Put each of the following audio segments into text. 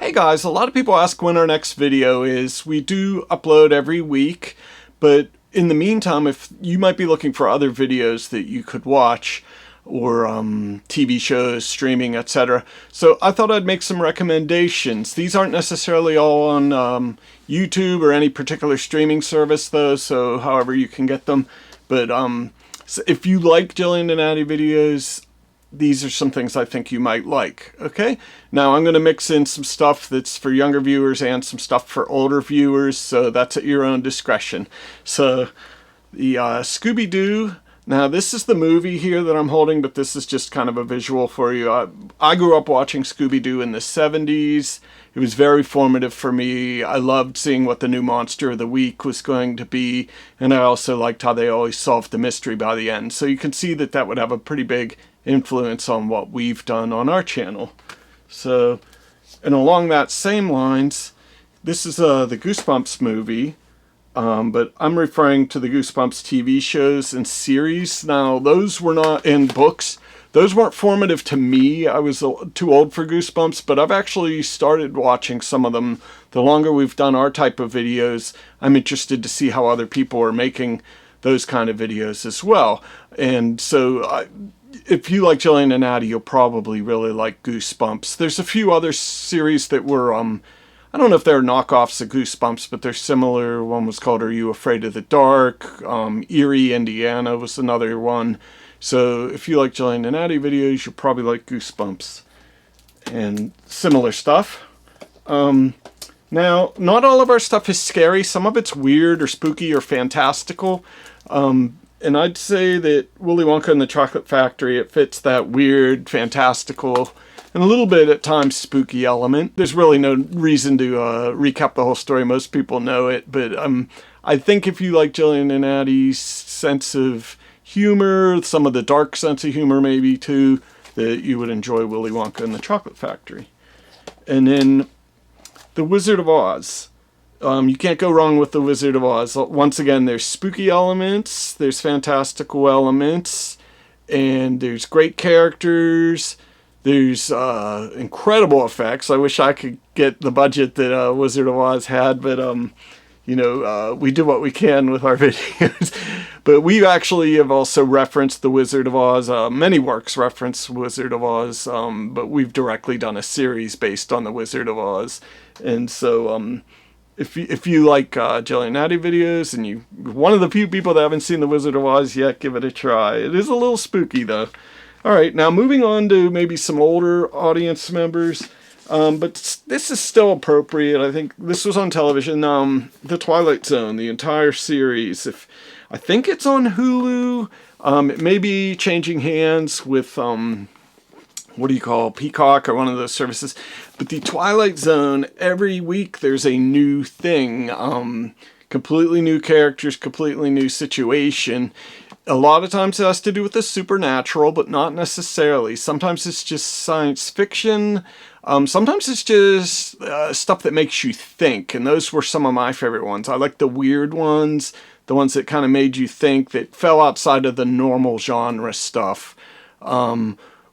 Hey guys, a lot of people ask when our next video is. We do upload every week, but in the meantime, if you might be looking for other videos that you could watch, or TV shows, streaming, etc. So I thought I'd make some recommendations. These aren't necessarily all on YouTube or any particular streaming service though, so however you can get them. But so if you like Jillian and Addie videos, these are some things I think you might like. Okay, now I'm going to mix in some stuff that's for younger viewers and some stuff for older viewers, so that's at your own discretion. So the Scooby-Doo. Now this is the movie here that I'm holding, but this is just kind of a visual for you. I grew up watching Scooby-Doo in the 70s. It was very formative for me. I loved seeing what the new monster of the week was going to be, and I also liked how they always solved the mystery by the end. So you can see that that would have a pretty big influence on what we've done on our channel. So, and along that same lines, this is the Goosebumps movie. But I'm referring to the Goosebumps TV shows and series. Now, those were not in books. Those weren't formative to me. I was too old for Goosebumps, but I've actually started watching some of them. The longer we've done our type of videos, I'm interested to see how other people are making those kind of videos as well. And so if you like Jillian and Addie, you'll probably really like Goosebumps. There's a few other series that were I don't know if they're knockoffs of Goosebumps, but they're similar. One was called Are You Afraid of the Dark? Erie, Indiana was another one. So if you like Jillian and Addie videos, you'll probably like Goosebumps and similar stuff. Now, not all of our stuff is scary. Some of it's weird or spooky or fantastical. And I'd say that Willy Wonka and the Chocolate Factory, it fits that weird, fantastical, and a little bit at times spooky element. There's really no reason to recap the whole story. Most people know it, but I think if you like Jillian and Addie's sense of humor, some of the dark sense of humor maybe too, that you would enjoy Willy Wonka and the Chocolate Factory. And then The Wizard of Oz. You can't go wrong with The Wizard of Oz. Once again, there's spooky elements, there's fantastical elements, and there's great characters. There's incredible effects. I wish I could get the budget that Wizard of Oz had, but you know, we do what we can with our videos. But we actually have also referenced The Wizard of Oz. Many works reference Wizard of Oz, but we've directly done a series based on The Wizard of Oz. And so if you like Jillian and Addie videos, and you're one of the few people that haven't seen The Wizard of Oz yet, give it a try. It is a little spooky though. All right, now moving on to maybe some older audience members, but this is still appropriate. I think this was on television, The Twilight Zone, the entire series. I think it's on Hulu. It may be changing hands with, what do you call, Peacock or one of those services. But the Twilight Zone, every week there's a new thing, completely new characters, completely new situation. A lot of times it has to do with the supernatural, but not necessarily. Sometimes it's just science fiction. Sometimes it's just stuff that makes you think, and those were some of my favorite ones. I like the weird ones, the ones that kind of made you think, that fell outside of the normal genre stuff.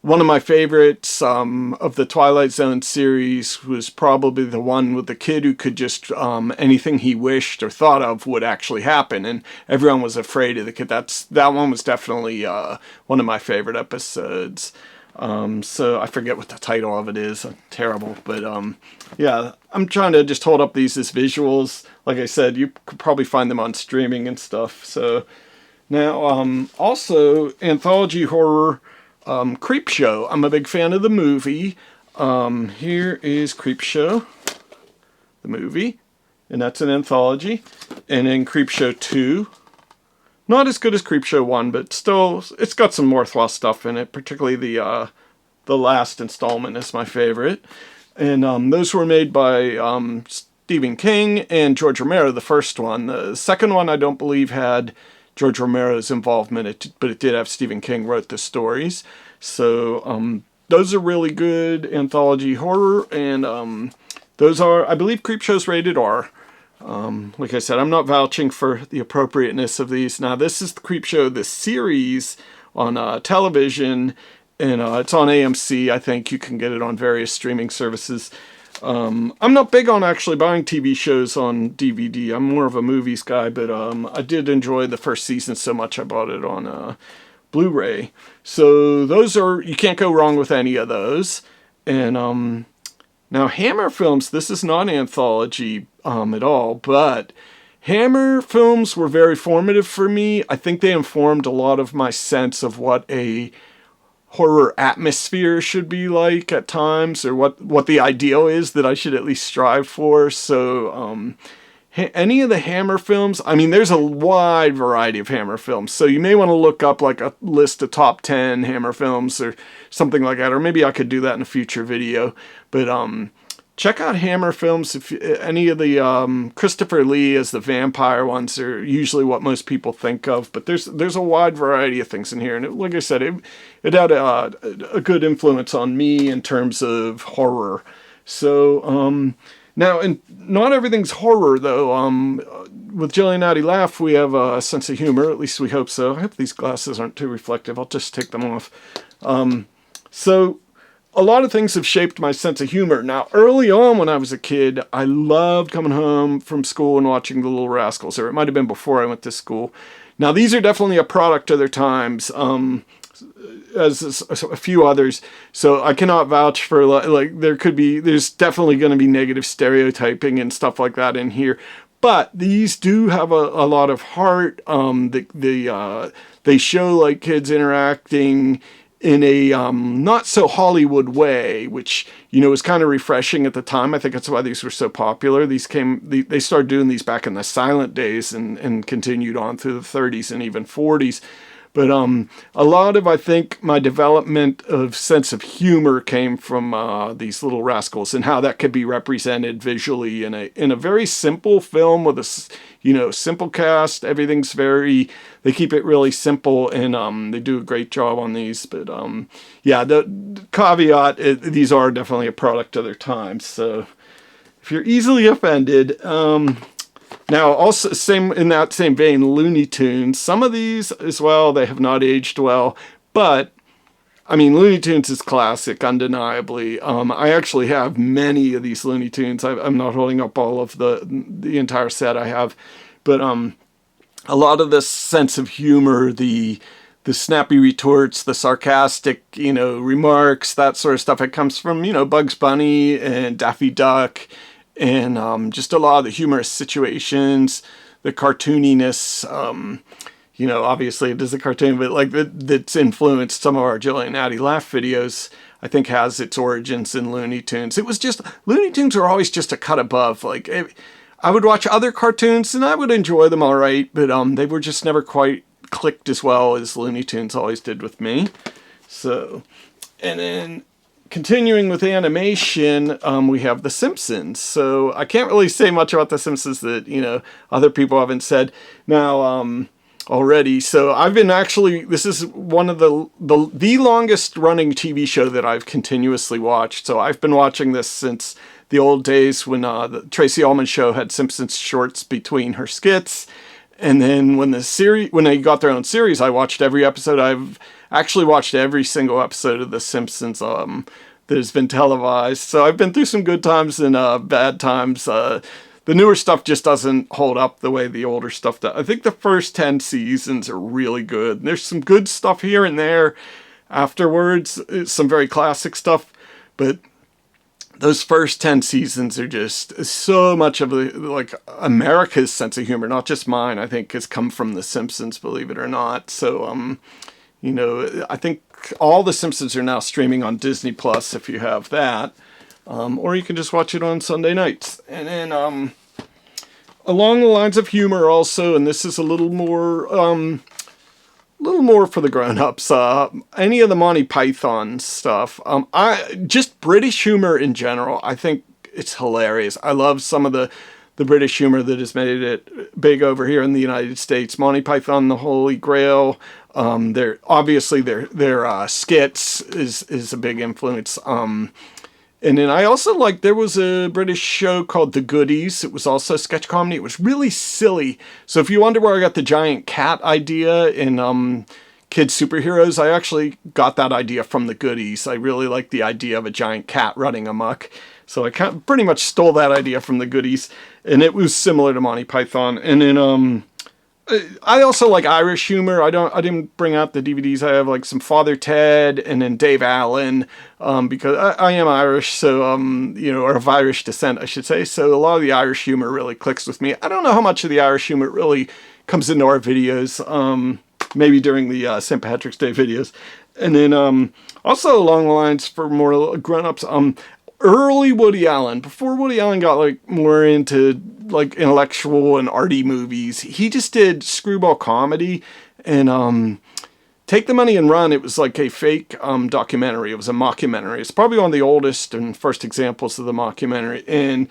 One of my favorites of the Twilight Zone series was probably the one with the kid who could just, anything he wished or thought of would actually happen, and everyone was afraid of the kid. That one was definitely one of my favorite episodes. So I forget what the title of it is. Terrible, but yeah, I'm trying to just hold up these as visuals. Like I said, you could probably find them on streaming and stuff. So now, also anthology horror. Creepshow. I'm a big fan of the movie. Here is Creepshow, the movie, and that's an anthology. And then Creepshow 2. Not as good as Creepshow 1, but still, it's got some worthwhile stuff in it, particularly the last installment is my favorite. And those were made by Stephen King and George Romero, the first one. The second one I don't believe had George Romero's involvement, but it did have Stephen King wrote the stories. So those are really good anthology horror, and those are, I believe, Creepshow's rated R. Like I said, I'm not vouching for the appropriateness of these. Now, this is the Creepshow, the series on television, and it's on AMC. I think you can get it on various streaming services. I'm not big on actually buying TV shows on DVD. I'm more of a movies guy, but I did enjoy the first season so much I bought it on Blu-ray. So those are, you can't go wrong with any of those. And now Hammer Films, this is not anthology at all, but Hammer Films were very formative for me. I think they informed a lot of my sense of what a horror atmosphere should be like at times, or what the ideal is that I should at least strive for. So any of the Hammer films, I mean, there's a wide variety of Hammer films, so you may want to look up like a list of top 10 Hammer films or something like that, or maybe I could do that in a future video. But check out Hammer films. If any of the Christopher Lee as the vampire ones are usually what most people think of, but there's a wide variety of things in here, and like I said, it had a good influence on me in terms of horror. So now, and not everything's horror though. With Jillian Natty Laugh, we have a sense of humor. At least we hope so. I hope these glasses aren't too reflective. I'll just take them off. So a lot of things have shaped my sense of humor. Now, early on when I was a kid, I loved coming home from school and watching The Little Rascals, or it might have been before I went to school. Now, these are definitely a product of their times, as a few others. So I cannot vouch for, like, there's definitely going to be negative stereotyping and stuff like that in here. But these do have a lot of heart. They show like kids interacting in a not so Hollywood way, which, you know, was kind of refreshing at the time. I think that's why these were so popular. They started doing these back in the silent days and continued on through the 30s and even 40s. But a lot of, I think, my development of sense of humor came from these Little Rascals, and how that could be represented visually in a very simple film with a simple cast. Everything's they keep it really simple, and they do a great job on these. But yeah, the caveat, these are definitely a product of their time. So if you're easily offended. Now, also, in that same vein, Looney Tunes. Some of these as well, they have not aged well. But, I mean, Looney Tunes is classic, undeniably. I actually have many of these Looney Tunes. I'm not holding up all of the entire set I have. But a lot of this sense of humor, the snappy retorts, the sarcastic, remarks, that sort of stuff, it comes from, Bugs Bunny and Daffy Duck. And just a lot of the humorous situations, the cartooniness, obviously it is a cartoon, but like that's influenced some of our Jillian Natty Laugh videos, I think has its origins in Looney Tunes. Looney Tunes were always just a cut above. Like, I would watch other cartoons and I would enjoy them all right, but they were just never quite clicked as well as Looney Tunes always did with me. So, and then continuing with animation, we have The Simpsons. So I can't really say much about The Simpsons that, other people haven't said now already. So I've been this is one of the longest running TV show that I've continuously watched. So I've been watching this since the old days when the Tracy Ullman Show had Simpsons shorts between her skits. And then when they got their own series, I watched every episode. I've actually watched every single episode of The Simpsons that has been televised. So I've been through some good times and bad times. The newer stuff just doesn't hold up the way the older stuff does. I think the first 10 seasons are really good. And there's some good stuff here and there afterwards, some very classic stuff. But those first 10 seasons are just so much of America's sense of humor, not just mine, I think, has come from The Simpsons, believe it or not. So, I think all The Simpsons are now streaming on Disney Plus if you have that. Or you can just watch it on Sunday nights. And then, along the lines of humor also, and this is a little more for the grown-ups, any of the Monty Python stuff. Just British humor in general, I think it's hilarious. I love some of the British humor that has made it big over here in the United States. Monty Python, The Holy Grail. Their skits is a big influence. And then I also there was a British show called The Goodies. It was also sketch comedy. It was really silly. So if you wonder where I got the giant cat idea in kids superheroes, I actually got that idea from The Goodies. I really like the idea of a giant cat running amok. So I pretty much stole that idea from the Goodies, and it was similar to Monty Python. And then I also like Irish humor. I didn't bring out the DVDs. I have like some Father Ted and then Dave Allen, because I am Irish, so or of Irish descent, I should say. So a lot of the Irish humor really clicks with me. I don't know how much of the Irish humor really comes into our videos. Maybe during the St. Patrick's Day videos, and then also along the lines for more grown-ups. Early Woody Allen, before Woody Allen got like more into like intellectual and arty movies, he just did screwball comedy, and Take the Money and Run. It was like a fake documentary. It was a mockumentary. It's probably one of the oldest and first examples of the mockumentary. And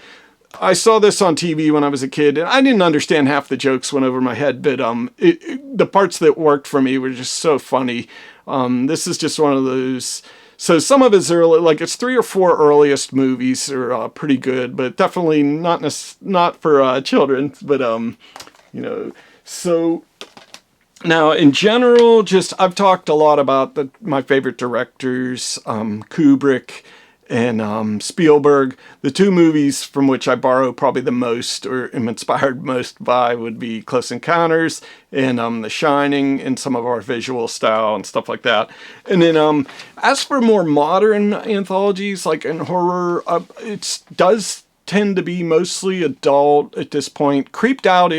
I saw this on TV when I was a kid, and I didn't understand half the jokes, went over my head, but the parts that worked for me were just so funny. This is just one of those. So some of his early, like its 3 or 4 earliest movies are pretty good, but definitely not for children. But so now in general, just I've talked a lot about my favorite directors, Kubrick and Spielberg. The 2 movies from which I borrow probably the most or am inspired most by would be Close Encounters and The Shining, and some of our visual style and stuff like that. And then as for more modern anthologies, like in horror, it does tend to be mostly adult at this point. Creeped Out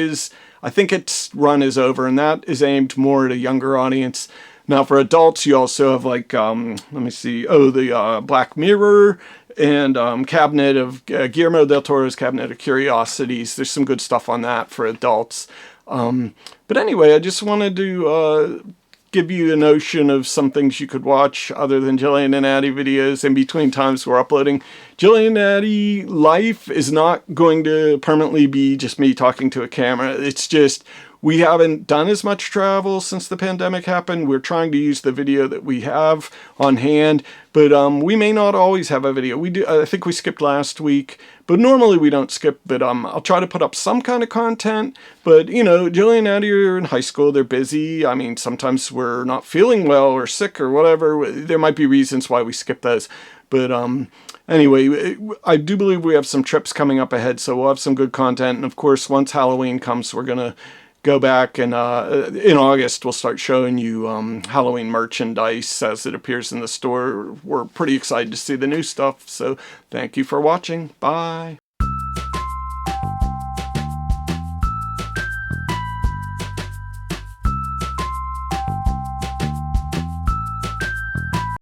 I think its run is over, and that is aimed more at a younger audience. Now, for adults, you also have like, let me see, the Black Mirror and Cabinet of Guillermo del Toro's Cabinet of Curiosities. There's some good stuff on that for adults. But anyway, I just wanted to give you a notion of some things you could watch other than Jillian and Addie videos in between times we're uploading. Jillian and Addie life is not going to permanently be just me talking to a camera. It's just we haven't done as much travel since the pandemic happened. We're trying to use the video that we have on hand, but we may not always have a video. I think we skipped last week, but normally we don't skip. But I'll try to put up some kind of content. But Jillian and Addie are in high school. They're busy. I mean, sometimes we're not feeling well or sick or whatever. There might be reasons why we skip those. But anyway, I do believe we have some trips coming up ahead, so we'll have some good content. And of course, once Halloween comes, we're gonna go back, and in August we'll start showing you Halloween merchandise as it appears in the store. We're pretty excited to see the new stuff, so thank you for watching. Bye.